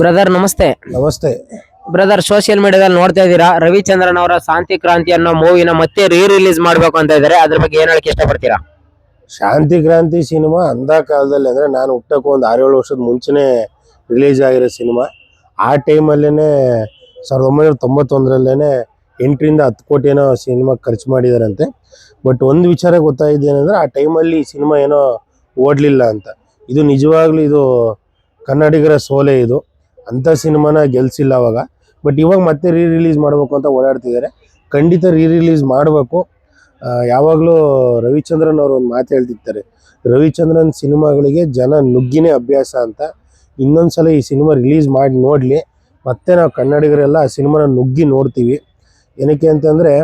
Brother ನಮಸ್ತೆ. ನಮಸ್ತೆ brother, social ಮೀಡಿಯಾದಲ್ಲಿ ನೋಡ್ತಾ ಇದ್ದೀರಾ, ರವಿಚಂದ್ರನ್ ಅವರ ಶಾಂತಿ ಕ್ರಾಂತಿ ಅನ್ನೋ ಮೂವಿನ ಮತ್ತೆ ರಿಲೀಸ್ ಮಾಡ್ಬೇಕು ಅಂತ ಇದ್ದಾರೆ. ಅದ್ರ ಬಗ್ಗೆ ಏನ್ ಹೇಳಕ್ ಇಷ್ಟಪಡ್ತೀರಾ? ಶಾಂತಿ ಕ್ರಾಂತಿ ಸಿನಿಮಾ ಅಂದ ಕಾಲದಲ್ಲಿ ಅಂದ್ರೆ ನಾನು ಹುಟ್ಟಕ್ಕೆ ಒಂದು 6-7 ವರ್ಷದ ಮುಂಚೆನೆ ರಿಲೀಸ್ ಆಗಿರೋ ಸಿನಿಮಾ. ಆ ಟೈಮಲ್ಲೇನೆ 1991ರಲ್ಲೇನೆ 8ರಿಂದ 10 ಕೋಟಿ ಏನೋ ಸಿನಿಮಾ ಖರ್ಚು ಮಾಡಿದಾರಂತೆ. ಬಟ್ ಒಂದು ವಿಚಾರ ಗೊತ್ತಾಯಿದ್ದೇನೆಂದ್ರೆ ಆ ಟೈಮಲ್ಲಿ ಈ ಸಿನಿಮಾ ಏನೋ ಓಡಲಿಲ್ಲ ಅಂತ. ಇದು ನಿಜವಾಗ್ಲೂ ಇದು ಕನ್ನಡಿಗರ ಸೋಲೆ. ಇದು ಅಂಥ ಸಿನಿಮಾನ ಗೆಲ್ಸಿಲ್ಲ ಅವಾಗ. ಬಟ್ ಇವಾಗ ಮತ್ತೆ ರಿಲೀಸ್ ಮಾಡಬೇಕು ಅಂತ ಓಡಾಡ್ತಿದ್ದಾರೆ. ಖಂಡಿತ ರಿಲೀಸ್ ಮಾಡಬೇಕು. ಯಾವಾಗಲೂ ರವಿಚಂದ್ರನ್ ಅವರು ಒಂದು ಮಾತು ಹೇಳ್ತಿರ್ತಾರೆ, ರವಿಚಂದ್ರನ್ ಸಿನಿಮಾಗಳಿಗೆ ಜನ ನುಗ್ಗಿನೇ ಅಭ್ಯಾಸ ಅಂತ. ಇನ್ನೊಂದ್ಸಲ ಈ ಸಿನಿಮಾ ರಿಲೀಸ್ ಮಾಡಿ ನೋಡಲಿ, ಮತ್ತೆ ನಾವು ಕನ್ನಡಿಗರೆಲ್ಲ ಆ ಸಿನಿಮಾನ ನುಗ್ಗಿ ನೋಡ್ತೀವಿ. ಏನಕ್ಕೆ ಅಂತಂದರೆ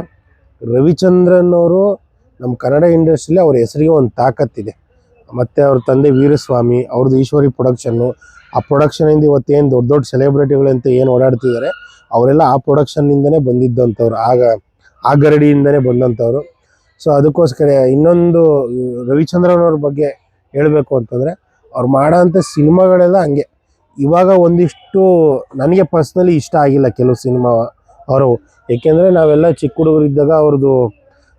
ರವಿಚಂದ್ರನ್ ಅವರು ನಮ್ಮ ಕನ್ನಡ ಇಂಡಸ್ಟ್ರಿಲಿ ಅವ್ರ ಹೆಸರಿಗೆ ಒಂದು ತಾಕತ್ತಿದೆ. ಮತ್ತು ಅವ್ರ ತಂದೆ ವೀರಸ್ವಾಮಿ ಅವ್ರದ್ದು ಈಶ್ವರಿ ಪ್ರೊಡಕ್ಷನ್ನು. ಆ ಪ್ರೊಡಕ್ಷನಿಂದ ಇವತ್ತೇನು ದೊಡ್ಡ ದೊಡ್ಡ ಸೆಲೆಬ್ರಿಟಿಗಳಂತ ಏನು ಓಡಾಡ್ತಿದ್ದಾರೆ ಅವರೆಲ್ಲ ಆ ಪ್ರೊಡಕ್ಷನ್ನಿಂದನೇ ಬಂದಿದ್ದಂಥವ್ರು, ಆ ಗರಡಿಯಿಂದನೇ ಬಂದಂಥವ್ರು. ಸೊ ಅದಕ್ಕೋಸ್ಕರ ಇನ್ನೊಂದು ರವಿಚಂದ್ರನ್ ಅವ್ರ ಬಗ್ಗೆ ಹೇಳಬೇಕು ಅಂತಂದರೆ, ಅವ್ರು ಮಾಡೋಂಥ ಸಿನಿಮಾಗಳೆಲ್ಲ ಹಂಗೆ. ಇವಾಗ ಒಂದಿಷ್ಟು ನನಗೆ ಪರ್ಸ್ನಲಿ ಇಷ್ಟ ಆಗಿಲ್ಲ ಕೆಲವು ಸಿನಿಮಾ ಅವರು. ಏಕೆಂದರೆ ನಾವೆಲ್ಲ ಚಿಕ್ಕ ಹುಡುಗರಿದ್ದಾಗ ಅವ್ರದ್ದು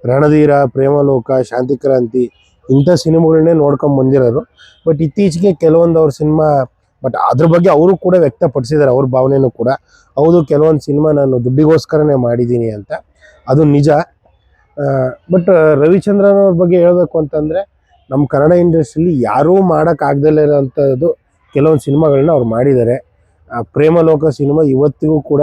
ರಣಧೀರ, ಪ್ರೇಮಲೋಕ, ಶಾಂತಿ ಕ್ರಾಂತಿ ಇಂಥ ಸಿನಿಮಾಗಳನ್ನೇ ನೋಡ್ಕೊಂಡು ಬಂದಿರೋರು. ಬಟ್ ಇತ್ತೀಚೆಗೆ ಕೆಲವೊಂದು ಅವ್ರ ಸಿನಿಮಾ, ಬಟ್ ಅದ್ರ ಬಗ್ಗೆ ಅವರು ಕೂಡ ವ್ಯಕ್ತಪಡಿಸಿದ್ದಾರೆ ಅವ್ರ ಭಾವನೆಯೂ ಕೂಡ. ಹೌದು, ಕೆಲವೊಂದು ಸಿನಿಮಾ ನಾನು ದುಡ್ಡಿಗೋಸ್ಕರನೇ ಮಾಡಿದ್ದೀನಿ ಅಂತ, ಅದು ನಿಜ. ಬಟ್ ರವಿಚಂದ್ರನ್ ಅವ್ರ ಬಗ್ಗೆ ಹೇಳಬೇಕು ಅಂತಂದರೆ, ನಮ್ಮ ಕನ್ನಡ ಇಂಡಸ್ಟ್ರಿಲಿ ಯಾರೂ ಮಾಡೋಕ್ಕಾಗ್ದಲೇ ಇರೋಂಥದ್ದು ಕೆಲವೊಂದು ಸಿನಿಮಾಗಳನ್ನ ಅವ್ರು ಮಾಡಿದ್ದಾರೆ. ಪ್ರೇಮಲೋಕ ಸಿನಿಮಾ ಇವತ್ತಿಗೂ ಕೂಡ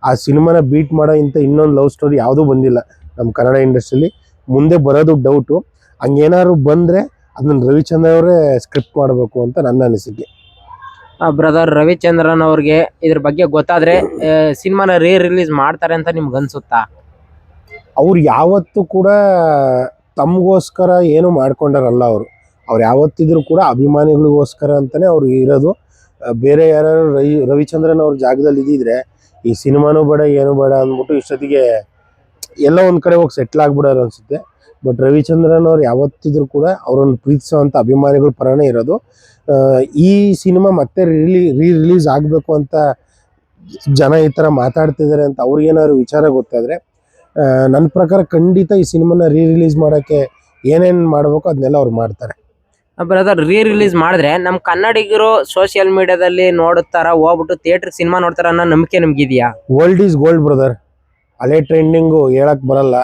ಆ ಸಿನಿಮಾನ ಬೀಟ್ ಮಾಡೋ ಇಂಥ ಇನ್ನೊಂದು ಲವ್ ಸ್ಟೋರಿ ಯಾವುದೂ ಬಂದಿಲ್ಲ ನಮ್ಮ ಕನ್ನಡ ಇಂಡಸ್ಟ್ರಿಲಿ. ಮುಂದೆ ಬರೋದು ಡೌಟು. ಹಂಗೇನಾದ್ರು ಬಂದರೆ ಅದನ್ನ ರವಿಚಂದ್ರನ್ ಅವರೇ ಸ್ಕ್ರಿಪ್ಟ್ ಮಾಡಬೇಕು ಅಂತ ನನ್ನ ಅನಿಸಿಕೆ. ಬ್ರದರ್, ರವಿಚಂದ್ರನ್ ಅವ್ರಿಗೆ ಇದ್ರ ಬಗ್ಗೆ ಗೊತ್ತಾದ್ರೆ ಸಿನಿಮಾನ ರಿಲೀಸ್ ಮಾಡ್ತಾರೆ ಅಂತ ನಿಮ್ಗೆ ಅನ್ಸುತ್ತಾ? ಅವ್ರು ಯಾವತ್ತೂ ಕೂಡ ತಮಗೋಸ್ಕರ ಏನು ಮಾಡ್ಕೊಂಡಾರಲ್ಲ. ಅವ್ರು ಯಾವತ್ತಿದ್ರು ಕೂಡ ಅಭಿಮಾನಿಗಳಿಗೋಸ್ಕರ ಅಂತಲೇ ಅವ್ರು ಇರೋದು. ಬೇರೆ ಯಾರು ರವಿಚಂದ್ರನ್ ಅವ್ರ ಜಾಗದಲ್ಲಿ ಇದ್ದಿದ್ರೆ ಈ ಸಿನಿಮಾನೂ ಬೇಡ ಏನು ಬೇಡ ಅಂದ್ಬಿಟ್ಟು ಇಷ್ಟೊತ್ತಿಗೆ ಎಲ್ಲ ಒಂದು ಕಡೆ ಹೋಗಿ ಸೆಟ್ಲ್ ಆಗ್ಬಿಡೋರು ಅನಿಸುತ್ತೆ. ಬಟ್ ರವಿಚಂದ್ರನ್ ಅವ್ರು ಯಾವತ್ತಿದ್ರು ಕೂಡ ಅವರನ್ನು ಪ್ರೀತಿಸೋವಂಥ ಅಭಿಮಾನಿಗಳ ಪರನೇ ಇರೋದು. ಈ ಸಿನಿಮಾ ಮತ್ತೆ ರಿಲೀಸ್ ಆಗಬೇಕು ಅಂತ ಜನ ಈ ಥರ ಮಾತಾಡ್ತಿದ್ದಾರೆ ಅಂತ ಅವ್ರಿಗೇನಾದ್ರು ವಿಚಾರ ಗೊತ್ತಾದರೆ, ನನ್ನ ಪ್ರಕಾರ ಖಂಡಿತ ಈ ಸಿನಿಮಾನ ರಿಲೀಸ್ ಮಾಡೋಕ್ಕೆ ಏನೇನು ಮಾಡಬೇಕು ಅದನ್ನೆಲ್ಲ ಅವ್ರು ಮಾಡ್ತಾರೆ. ಬ್ರದರ್, ರಿಲೀಸ್ ಮಾಡಿದ್ರೆ ನಮ್ಮ ಕನ್ನಡಿಗರು ಸೋಷಿಯಲ್ ಮೀಡಿಯಾದಲ್ಲಿ ನೋಡುತ್ತಾರ, ಹೋಗ್ಬಿಟ್ಟು ಥಿಯೇಟರ್ ಸಿನಿಮಾ ನೋಡ್ತಾರ ಅನ್ನೋ ನಂಬಿಕೆ ನಿಮ್ಗಿದೆಯಾ? Old is gold brother. ಹಳೆ ಟ್ರೆಂಡಿಂಗು ಹೇಳಕ್ಕೆ ಬರಲ್ಲ.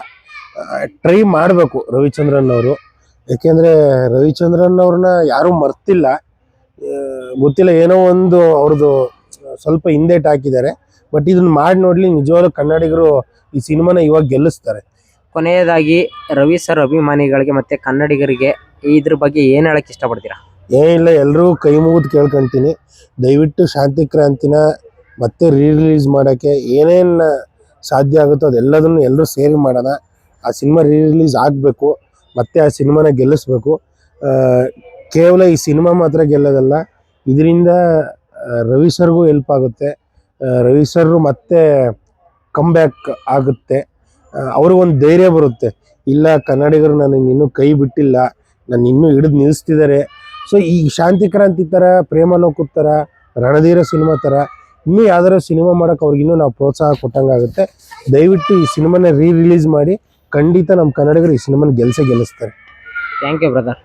ಟ್ರೈ ಮಾಡಬೇಕು ರವಿಚಂದ್ರನ್ ಅವರು. ಯಾಕೆಂದರೆ ರವಿಚಂದ್ರನ್ ಅವ್ರನ್ನ ಯಾರೂ ಮರ್ತಿಲ್ಲ. ಗೊತ್ತಿಲ್ಲ, ಏನೋ ಒಂದು ಅವ್ರದ್ದು ಸ್ವಲ್ಪ ಹಿಂದೇಟ್ ಹಾಕಿದ್ದಾರೆ. ಬಟ್ ಇದನ್ನು ಮಾಡಿ ನೋಡಲಿ, ನಿಜವಾಗ್ಲೂ ಕನ್ನಡಿಗರು ಈ ಸಿನಿಮಾನ ಇವಾಗ ಗೆಲ್ಲಿಸ್ತಾರೆ. ಕೊನೆಯದಾಗಿ ರವಿ ಸರ್ ಅಭಿಮಾನಿಗಳಿಗೆ ಮತ್ತು ಕನ್ನಡಿಗರಿಗೆ ಇದ್ರ ಬಗ್ಗೆ ಏನು ಹೇಳಕ್ಕೆ ಇಷ್ಟಪಡ್ತೀರಾ? ಏನಿಲ್ಲ, ಎಲ್ಲರೂ ಕೈ ಮುಗಿದು ಕೇಳ್ಕೊಳ್ತೀನಿ, ದಯವಿಟ್ಟು ಶಾಂತಿ ಕ್ರಾಂತಿನ ಮತ್ತೆ ರಿಲೀಸ್ ಮಾಡೋಕ್ಕೆ ಏನೇನು ಸಾಧ್ಯ ಆಗುತ್ತೋ ಅದೆಲ್ಲದನ್ನು ಎಲ್ಲರೂ ಸೇರಿ ಮಾಡೋಣ. ಆ ಸಿನಿಮಾ ರಿಲೀಸ್ ಆಗಬೇಕು, ಮತ್ತು ಆ ಸಿನಿಮಾನ ಗೆಲ್ಲಿಸ್ಬೇಕು. ಕೇವಲ ಈ ಸಿನಿಮಾ ಮಾತ್ರ ಗೆಲ್ಲೋದಲ್ಲ, ಇದರಿಂದ ರವಿ ಸರ್ಗೂ ಹೆಲ್ಪ್ ಆಗುತ್ತೆ. ರವಿ ಸರ್ರು ಮತ್ತೆ ಕಮ್ಬ್ಯಾಕ್ ಆಗುತ್ತೆ. ಅವ್ರಿಗೊಂದು ಧೈರ್ಯ ಬರುತ್ತೆ, ಇಲ್ಲ ಕನ್ನಡಿಗರು ನನಗೆ ಇನ್ನೂ ಕೈ ಬಿಟ್ಟಿಲ್ಲ, ನಾನು ಇನ್ನೂ ಹಿಡಿದು ನಿಲ್ಲಿಸ್ತಿದ್ದಾರೆ. ಸೊ ಈ ಶಾಂತಿ ಕ್ರಾಂತಿ ಥರ, ಪ್ರೇಮಲೋಕದ ಥರ, ರಣಧೀರ ಸಿನಿಮಾ ಥರ ಇನ್ನೂ ಯಾವ್ದಾರು ಸಿನಿಮಾ ಮಾಡೋಕ್ಕೆ ಅವ್ರಿಗಿನ್ನೂ ನಾವು ಪ್ರೋತ್ಸಾಹ ಕೊಟ್ಟಂಗಾಗುತ್ತೆ. ದಯವಿಟ್ಟು ಈ ಸಿನಿಮಾನ ರಿಲೀಸ್ ಮಾಡಿ, ಖಂಡಿತ ನಮ್ಮ ಕನ್ನಡಿಗರು ಈ ಸಿನಿಮಾನ ಗೆಲ್ಲಿಸ್ತಾರೆ. Thank you brother.